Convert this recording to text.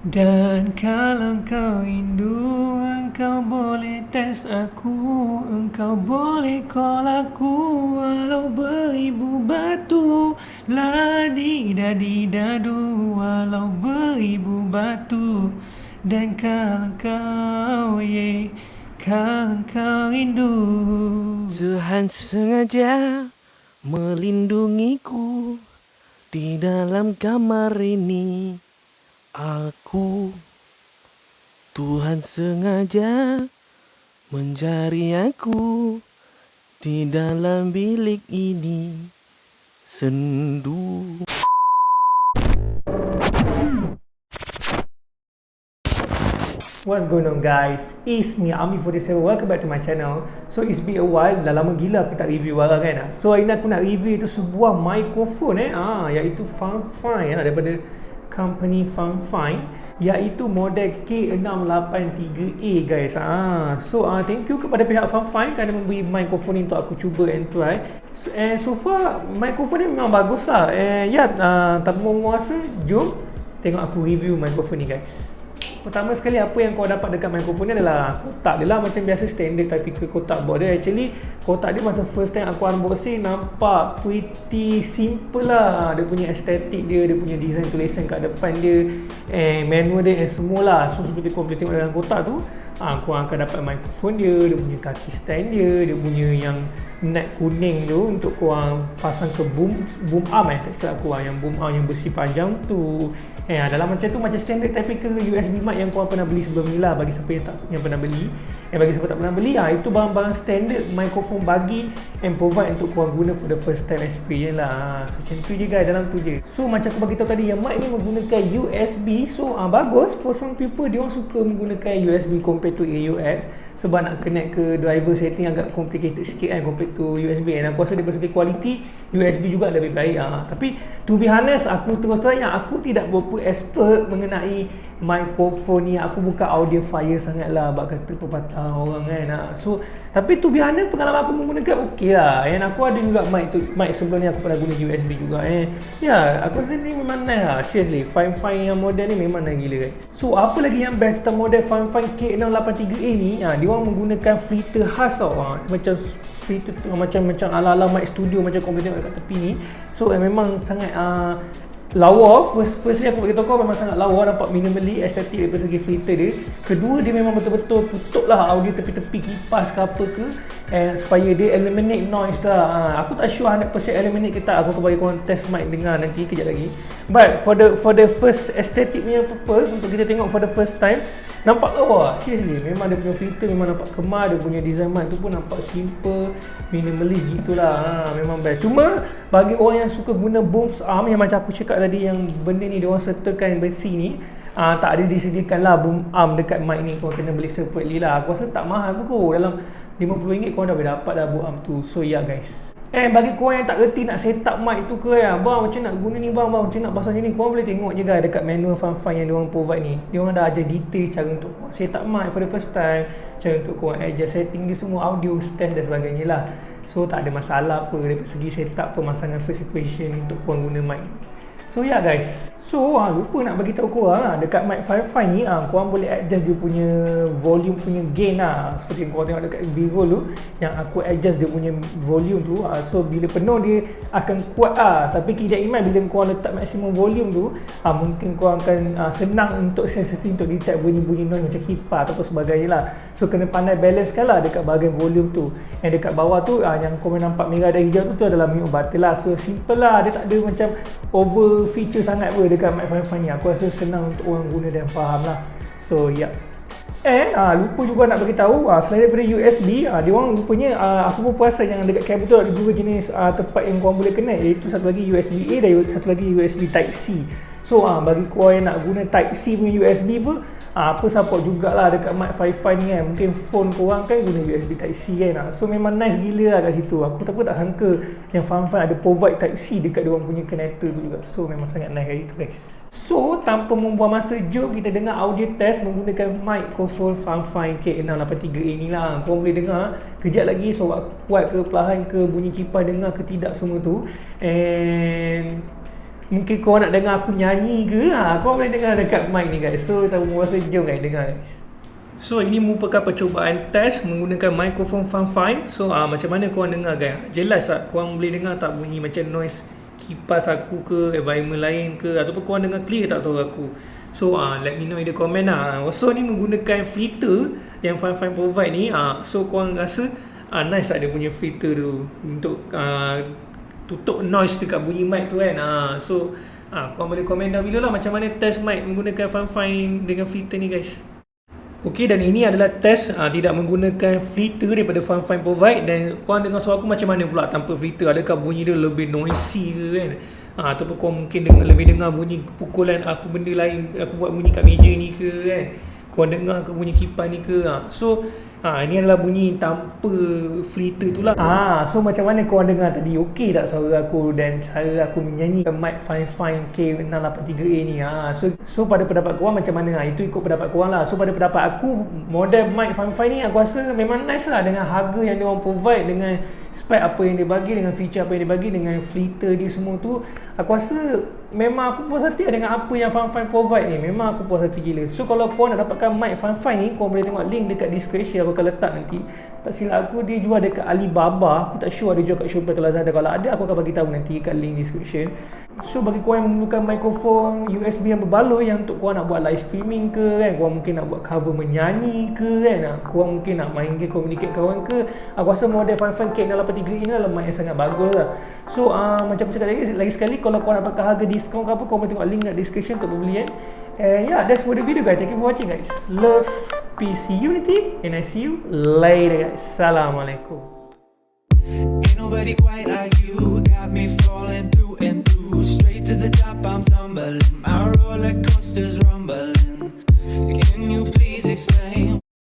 Dan kalau kau rindu, engkau boleh test aku, engkau boleh call aku, walau beribu batu, ladi-dadi-dadu, walau beribu batu. Dan kalau kau, kalau kau rindu. Tuhan sengaja melindungiku di dalam kamar ini. Tuhan sengaja mencari aku di dalam bilik ini. Sendu. What's going on guys, it's me Ami47, welcome back to my channel. So it's been a while, dah lama gila aku tak review barang kan. So hari ni aku nak review tu sebuah microphone iaitu Fifine daripada company Fifine, iaitu model K683A guys. So thank you kepada pihak Fifine kerana memberi microphone ni untuk aku cuba and try. So far microphone ni memang bagus lah. Tanpa membuang masa, jom tengok aku review microphone ni guys. Pertama sekali, apa yang kau dapat dekat mikrofon ni adalah kotak dia lah, macam biasa standard typical kotak board dia. Actually kotak dia masa first time aku unboxing nampak pretty simple lah. Dia punya estetik dia punya design tulisan kat depan dia, manual dia semua lah. So seperti kau boleh tengok dalam kotak tu, kau akan dapat mikrofon dia punya kaki stand dia punya yang net kuning tu untuk kau pasang ke boom arm tak silap aku, yang boom arm yang besi panjang tu. Dalam macam tu, macam standard typical USB mic yang korang pernah beli sebelum ni lah, bagi siapa yang pernah beli. Bagi siapa tak pernah beli, itu barang-barang standard microphone bagi and provide untuk korang guna for the first time experience lah. So macam tu je guys, dalam tu je. So macam aku bagi tahu tadi, yang mic ni menggunakan USB. So bagus for some people, dia orang suka menggunakan USB compared to AUX, sebab nak connect ke driver setting agak complicated sikit kan compared to USB. Dan aku rasa dari segi quality USB juga lebih baik. Tapi to be honest, aku terus terang yang aku tidak berapa expert mengenai mikrofon ni. Aku bukan audiophile sangat lah, bak kata pepatah orang kan. So tapi to be honest, pengalaman aku menggunakan okey lah. And aku ada juga mic sebelum ni aku pernah guna USB juga. Aku rasa ni memang nice lah. Seriously, Fifine yang model ni memang nice gila kan. So apa lagi yang best tentang model Fifine K683A ni, dia orang menggunakan filter khas tau. Macam filter tu, macam ala-ala mic studio macam kau boleh tengok kat tepi ni. So memang sangat lawa. Firstly aku beritahu kau, memang sangat lawa, nampak minimally estetik daripada segi filter dia. Kedua, dia memang betul-betul tutup lah audio tepi-tepi kipas ke apa ke, supaya dia eliminate noise lah. Aku tak sure 100% eliminate ke tak, aku akan bagi korang test mic dengar nanti kejap lagi. But for the first aesthetic punya purpose, untuk kita tengok for the first time, nampak lawa. Seriously, memang dia punya filter memang nampak kemar. Dia punya design mic tu pun nampak simple, minimalist gitulah. Memang best. Cuma bagi orang yang suka guna boom arm, yang macam aku cakap tadi, yang benda ni dia orang sertakan besi ni, tak ada disediakan lah boom arm dekat mic ni. Kau kena beli separately lah. Aku rasa tak mahal pun kot, dalam RM50 kau dah boleh dapat dah boom arm tu. So guys, bagi korang yang tak reti nak set up mic tu ke, bang macam nak guna ni bang macam nak pasang macam ni, korang boleh tengok je guys dekat manual Fifine yang diorang provide ni. Diorang dah ajar detail cara untuk korang set up mic for the first time, cara untuk korang adjust setting dia semua, audio, test dan sebagainya lah. So tak ada masalah apa dari segi set up pemasangan first equation untuk korang guna mic. So guys, so lupa nak bagi tahu korang dekat mic Fifine ni, korang boleh adjust dia punya volume punya gain lah. Seperti yang korang tengok dekat B-roll tu, yang aku adjust dia punya volume tu. So bila penuh dia akan kuat tapi keep in mind, bila korang letak maksimum volume tu, mungkin korang akan senang untuk sensitif untuk detect bunyi-bunyi noise macam kipas atau sebagainya lah. So kena pandai balance lah dekat bahagian volume tu. Yang dekat bawah tu, yang korang nampak merah dan hijau tu adalah mute button lah. So simple lah, dia tak ada macam over feature sangat pun dekat mic Fifine ni. Aku rasa senang untuk orang guna dan faham lah. So lupa juga nak bagi tahu, selain daripada USB, dia orang rupanya, aku pun perasan yang dekat kabel tu ada dua jenis tempat yang korang boleh connect, iaitu satu lagi USB A dan satu lagi USB Type C. So bagi korang yang nak guna Type C punya USB pun, apa support jugalah dekat mic Fifine ni kan. Mungkin phone korang kan guna USB Type C kan. So memang nice gila lah kat situ. Aku tak sangka yang Fifine ada provide Type C dekat diorang punya connector tu juga. So memang sangat nice kat situ guys. So tanpa membuang masa, jom kita dengar audio test menggunakan microphone Fifine K683A ni lah. Korang boleh dengar kejap lagi sorak kuat ke, perlahan ke, bunyi kipas dengar ke tidak, semua tu. And Mungkin korang nak dengar aku nyanyi ke, korang boleh dengar dekat mic ni guys. So tak rasa, jom guys dengar guys. So ini merupakan percubaan test menggunakan mikrofon Fifine. So macam mana korang dengar guys? Jelas tak? Korang boleh dengar tak bunyi macam noise kipas aku ke, environment lain ke, ataupun korang dengar clear tak suara aku? So let me know in the comment lah. So ni menggunakan filter yang Fifine provide ni. So korang rasa nice tak dia punya filter tu untuk tutup noise dekat bunyi mic tu kan. So korang boleh komen down below lah macam mana test mic menggunakan Fifine dengan filter ni guys. Okey, dan ini adalah test tidak menggunakan filter daripada Fifine provide. Dan korang dengar suara aku macam mana pula tanpa filter? Adakah bunyi dia lebih noisy ke kan? Ataupun korang mungkin lebih dengar bunyi pukulan apa benda lain aku buat bunyi kat meja ni ke kan? Korang dengar ke bunyi kipas ni ke? So ini adalah bunyi tanpa filter tu lah. So macam mana korang dengar tadi? Okey tak suara aku dan cara aku menyanyi mic Fifine K683A ni? So pada pendapat korang macam mana? Itu ikut pendapat korang lah. So pada pendapat aku, model mic Fifine ni aku rasa memang nice lah dengan harga yang dia orang provide, dengan spek apa yang dia bagi, dengan feature apa yang dia bagi, dengan filter dia semua tu. Aku rasa memang aku puas hati dengan apa yang Fifine provide ni. Memang aku puas hati gila. So kalau korang nak dapatkan mic Fifine ni, korang boleh tengok link dekat description, aku akan letak nanti. Tak silap aku dia jual dekat Alibaba. Aku tak sure ada jual kat Shopee atau Lazada. Kalau ada aku akan bagi tahu nanti kat link description. So bagi korang yang memerlukan mikrofon USB yang berbaloi, yang untuk korang nak buat live streaming ke kan, korang mungkin nak buat cover menyanyi ke kan, korang mungkin nak main game, communicate kawan ke, aku rasa model Fifine K683 ini adalah mic yang sangat bagus lah. So macam aku cakap lagi sekali, kalau korang nak pakai harga diskaun ke apa, korang boleh tengok link kat description untuk pembelian. And yeah, that's for the video guys. Thank you for watching guys. Love, peace, unity, and I see you later guys. Assalamualaikum. Ain't nobody quite like you. Got me falling through and through. Straight to the top, I'm tumbling. My roller coaster's